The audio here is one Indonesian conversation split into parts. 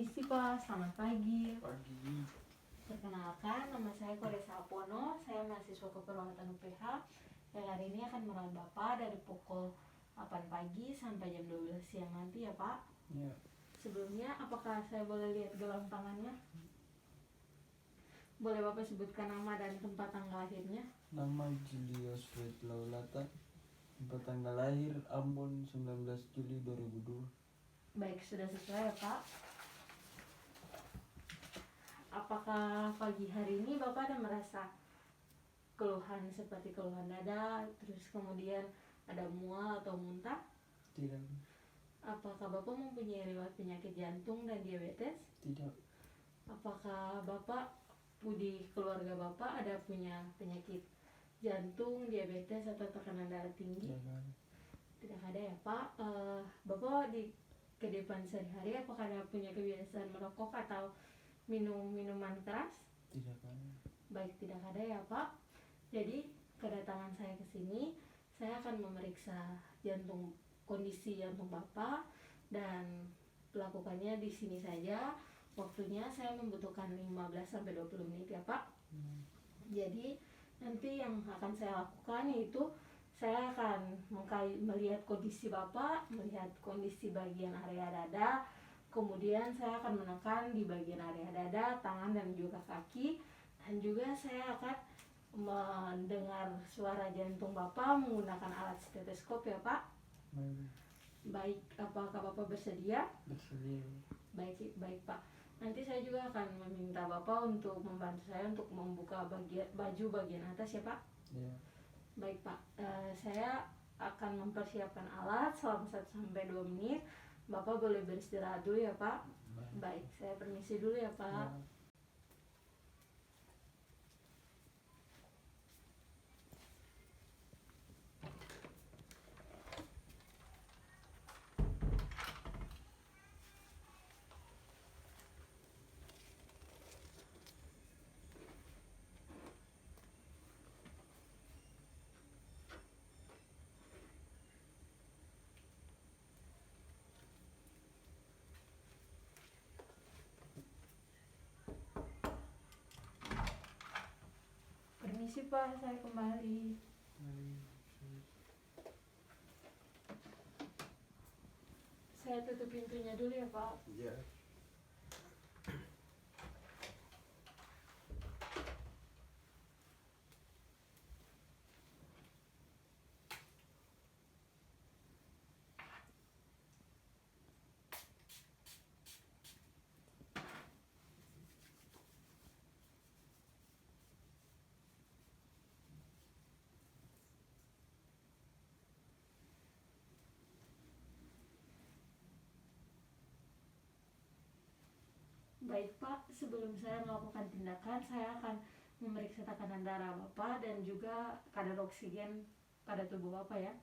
Permisi Pak, selamat pagi. Pagi. Perkenalkan, nama saya Korea Sapono, saya mahasiswa keperawatan UPH yang hari ini akan merawat Bapak dari pukul 8 pagi sampai jam 12 siang nanti ya Pak. Ya. Sebelumnya, apakah saya boleh lihat gelang tangannya? Boleh Bapak sebutkan nama dan tempat tanggal lahirnya? Nama Julius Laulata. Tempat tanggal lahir Ambon 19 Juli 2002. Baik, sudah sesuai ya Pak. Apakah pagi hari ini Bapak ada merasa keluhan seperti keluhan dada, terus kemudian ada mual atau muntah? Tidak. Apakah Bapak mempunyai riwayat penyakit jantung dan diabetes? Tidak. Apakah Bapak di keluarga Bapak ada punya penyakit jantung, diabetes atau tekanan darah tinggi? Tidak. Tidak ada ya Pak. Bapak di kehidupan sehari-hari apakah ada punya kebiasaan merokok atau minum minuman keras? Tidak ada. Baik, tidak ada ya Pak. Jadi kedatangan saya ke sini, saya akan memeriksa kondisi jantung Bapak dan melakukannya di sini saja. Waktunya saya membutuhkan 15-20 menit ya Pak. Jadi nanti yang akan saya lakukan yaitu saya akan melihat kondisi Bapak, melihat kondisi bagian area dada, kemudian saya akan menekan di bagian area dada, tangan dan juga kaki, dan juga saya akan mendengar suara jantung Bapak menggunakan alat stetoskop ya Pak. Baik, apakah Bapak bersedia? Bersedia. Baik Pak. Nanti saya juga akan meminta Bapak untuk membantu saya untuk membuka baju bagian atas ya Pak. Ya. Baik Pak, saya akan mempersiapkan alat selama 1-2 menit. Bapak boleh beristirahat dulu ya Pak. Baik, saya permisi dulu ya Pak. Ya. Permisi Pak, saya kembali. Saya tutup pintunya dulu ya Pak. Ya. Baik Pak, sebelum saya melakukan tindakan, saya akan memeriksa tekanan darah Bapak dan juga kadar oksigen pada tubuh Bapak ya.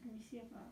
Permisi ya Pak.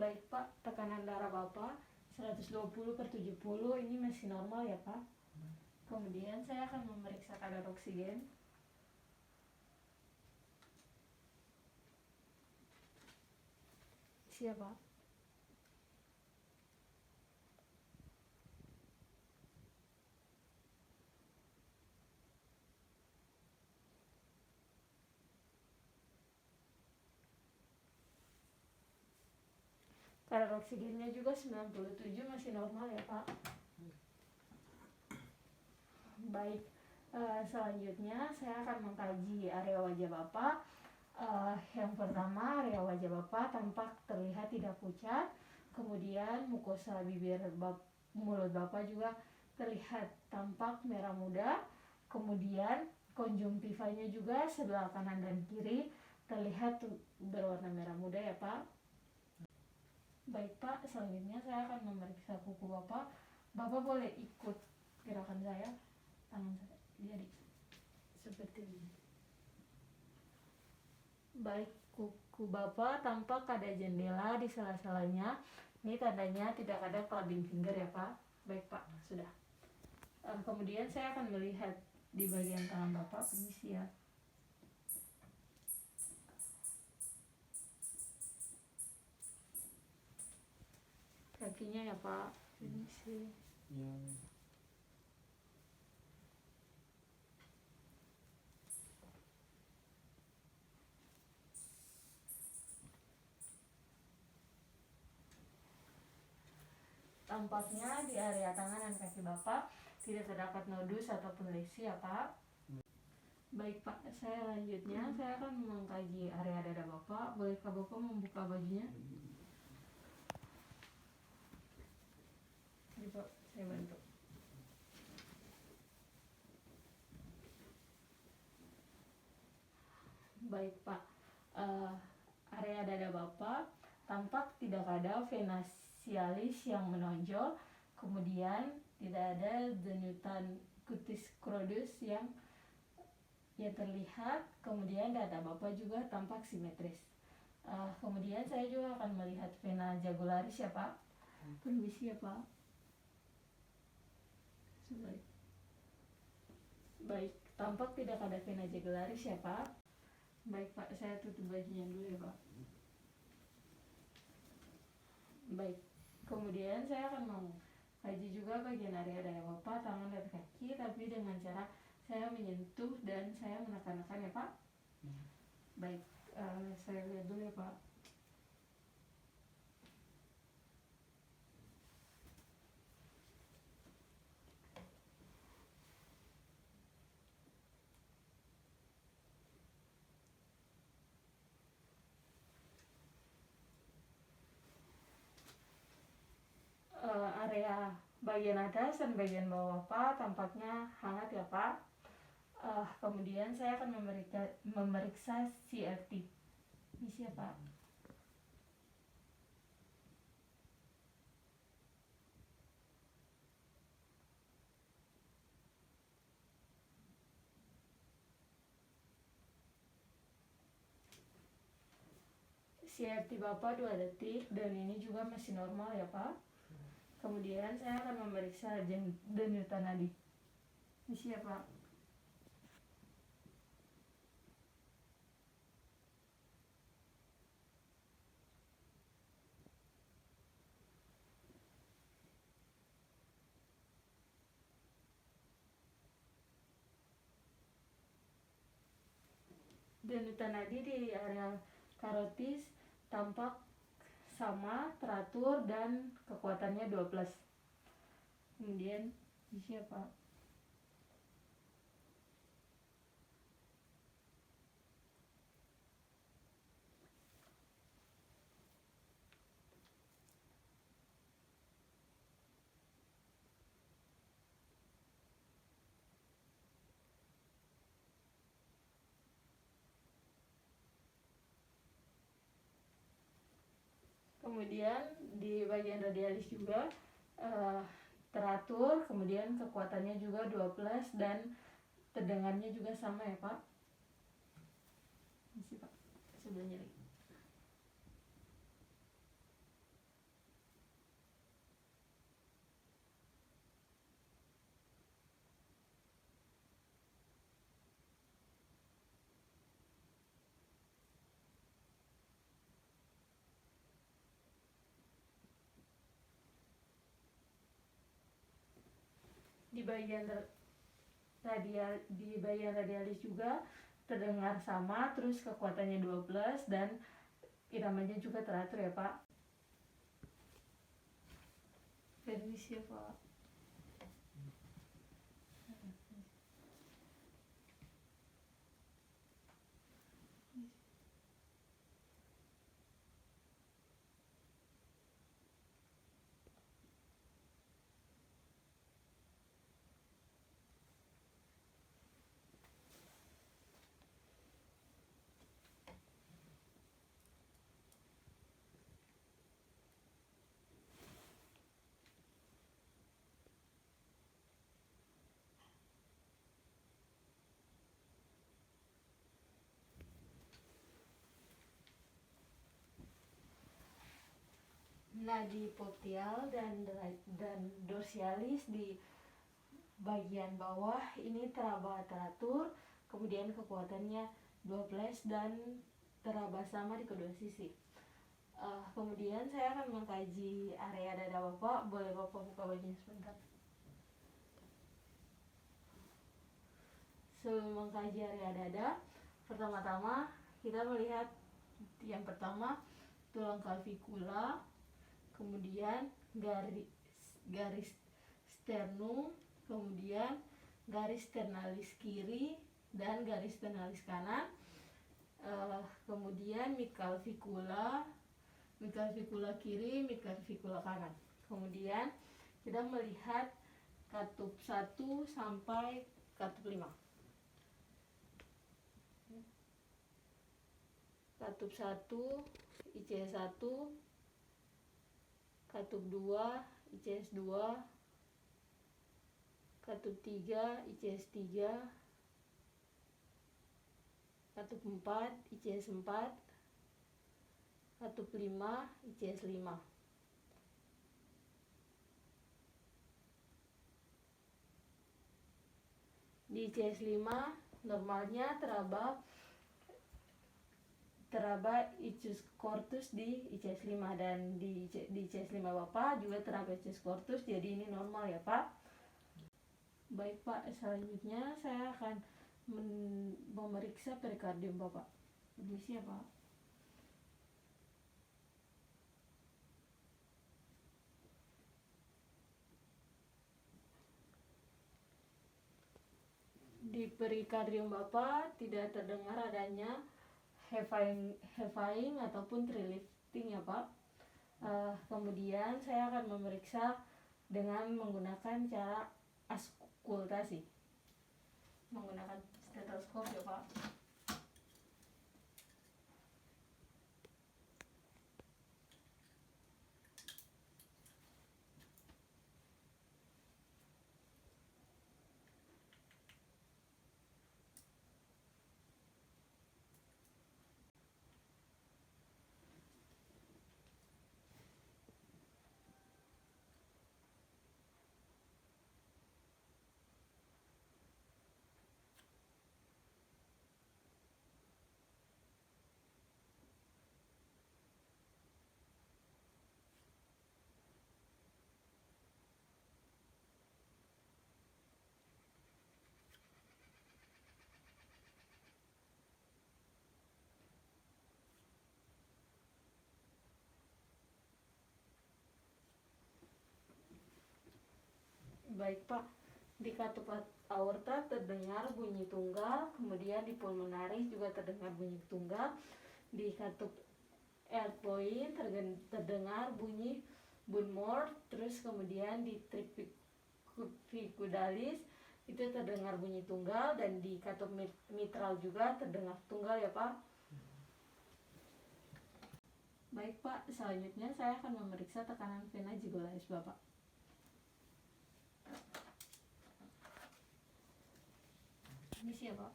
Baik Pak, tekanan darah Bapak 120/70 ini masih normal ya Pak. Kemudian saya akan memeriksa kadar oksigen. Siapa? Kadar oksigennya juga 97, masih normal ya Pak. Baik, selanjutnya saya akan mengkaji area wajah Bapak. Yang pertama, area wajah Bapak tampak terlihat tidak pucat. Kemudian mukosa bibir mulut Bapak juga terlihat tampak merah muda. Kemudian konjungtivanya juga sebelah kanan dan kiri terlihat berwarna merah muda ya Pak. Baik Pak, selanjutnya saya akan memeriksa kuku Bapak. Bapak boleh ikut gerakan saya, tangan saya, jadi seperti ini. Baik, kuku Bapak tampak ada jendela di sela-selanya. Ini tandanya tidak ada clubbing finger ya Pak. Baik Pak, sudah. Kemudian saya akan melihat di bagian tangan Bapak, permisi ya. Kakinya ya Pak, permisi. Ya. Tampaknya di area tangan dan kaki Bapak tidak terdapat nodus ataupun lesi ya Pak. Baik Pak, saya lanjutnya saya akan mengkaji area dada Bapak. Bolehkah Bapak membuka bajunya? Ini Pak, saya bantu. Baik Pak, area dada Bapak tampak tidak ada vena sialis yang menonjol. Kemudian tidak ada denyutan cutis scrotus yang terlihat. Kemudian dada Bapak juga tampak simetris. Kemudian saya juga akan melihat vena jugularis ya Pak. Permisi ya Pak. Baik, tampak tidak ada vena jugularis ya Pak. Baik Pak, saya tutup bajunya dulu ya Pak. Baik, kemudian saya akan mengkaji juga bagian area dada Bapak, tangan dan kaki, tapi dengan cara saya menyentuh dan saya menekan-nekan ya Pak. Baik, saya lihat dulu ya Pak. Area bagian atas dan bagian bawah Pak tampaknya hangat ya Pak. Kemudian saya akan memeriksa CRT. Ini siapa? CRT Bapak 2 detik dan ini juga masih normal ya Pak. Kemudian saya akan memeriksa denyutan nadi. Ini siapa? Denyutan nadi di area karotis tampak sama, teratur dan kekuatannya 12. Kemudian ini siapa? Kemudian di bagian radialis juga teratur, kemudian kekuatannya juga 12 dan tegangannya juga sama ya Pak. Ini Pak, sebelah nyeri. di bagian radialis juga terdengar sama, terus kekuatannya 12 dan iramanya juga teratur ya Pak. Permisi ya Pak. Nadi popliteal dan dorsalis di bagian bawah ini teraba teratur, kemudian kekuatannya 12 dan teraba sama di kedua sisi. Kemudian saya akan mengkaji area dada Bapak. Boleh Bapak buka bajunya sebentar. Sebelum mengkaji area dada, pertama-tama kita melihat yang pertama tulang clavicula, kemudian garis sternum, kemudian garis sternalis kiri dan garis sternalis kanan, kemudian midclavicula kiri, midclavicula kanan. Kemudian kita melihat katup 1 sampai katup 5. Katup 1 ICS 1, katup 2 ICS 2, katup 3 ICS 3, katup 4 ICS 4, katup 5 ICS 5. Di ICS 5 normalnya teraba icus cortus di ICS 5 dan di ICS 5 Bapak juga teraba icus cortus, jadi ini normal ya Pak. Baik Pak, selanjutnya saya akan memeriksa perikardium Bapak. Permisi ya Pak. Di perikardium Bapak tidak terdengar adanya heaving ataupun trilifting ya Pak. Kemudian saya akan memeriksa dengan menggunakan cara auskultasi, menggunakan stetoskop ya Pak. Baik Pak, di katup aorta terdengar bunyi tunggal, kemudian di pulmonaris juga terdengar bunyi tunggal, di katup airway terdengar bunyi bunmore, terus kemudian di tricuspidales itu terdengar bunyi tunggal, dan di katup mitral juga terdengar tunggal ya Pak. Baik Pak, selanjutnya saya akan memeriksa tekanan vena jugularis Bapak. Permisi ya Pak.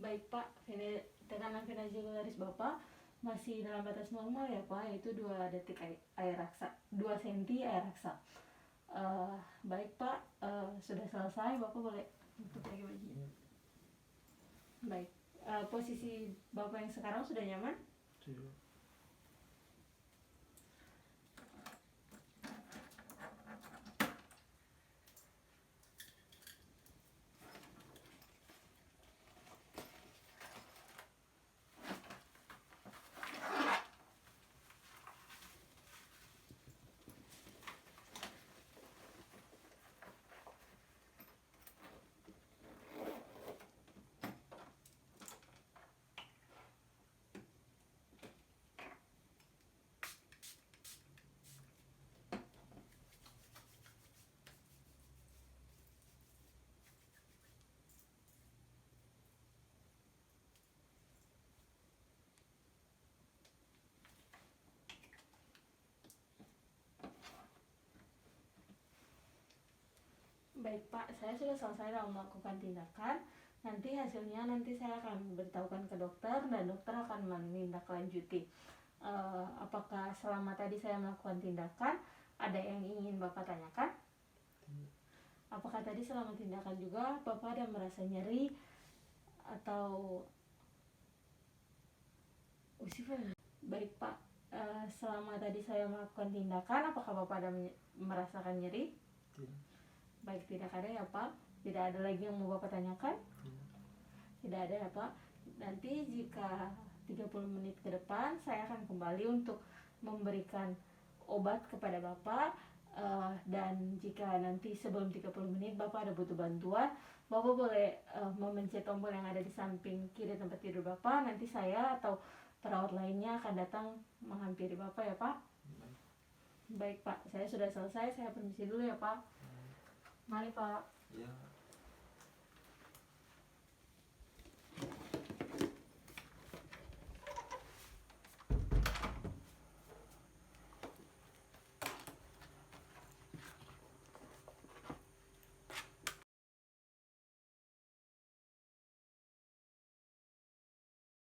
Baik Pak, tekanan ventrikularius Bapak masih dalam batas normal ya Pak, yaitu 2 detik air raksa, 2 cm air raksa. Baik Pak, sudah selesai, Bapak boleh tutup lagi bajunya. Baik, posisi Bapak yang sekarang sudah nyaman? Sudah. Baik Pak, saya sudah selesai dalam melakukan tindakan. Nanti hasilnya saya akan beritahukan ke dokter dan dokter akan menindaklanjuti. Apakah selama tadi saya melakukan tindakan ada yang ingin Bapak tanyakan? Apakah tadi selama tindakan juga Bapak ada merasa nyeri atau Baik Pak, selama tadi saya melakukan tindakan apakah Bapak ada merasakan nyeri? Tidak. Baik, tidak ada ya Pak. Tidak ada lagi yang mau Bapak tanyakan? Tidak ada ya Pak. Nanti jika 30 menit ke depan saya akan kembali untuk memberikan obat kepada Bapak. Dan jika nanti sebelum 30 menit Bapak ada butuh bantuan, Bapak boleh memencet tombol yang ada di samping kiri tempat tidur Bapak. Nanti saya atau perawat lainnya akan datang menghampiri Bapak ya Pak. Baik Pak, saya sudah selesai. Saya permisi dulu ya Pak. Mari Pak. Ya.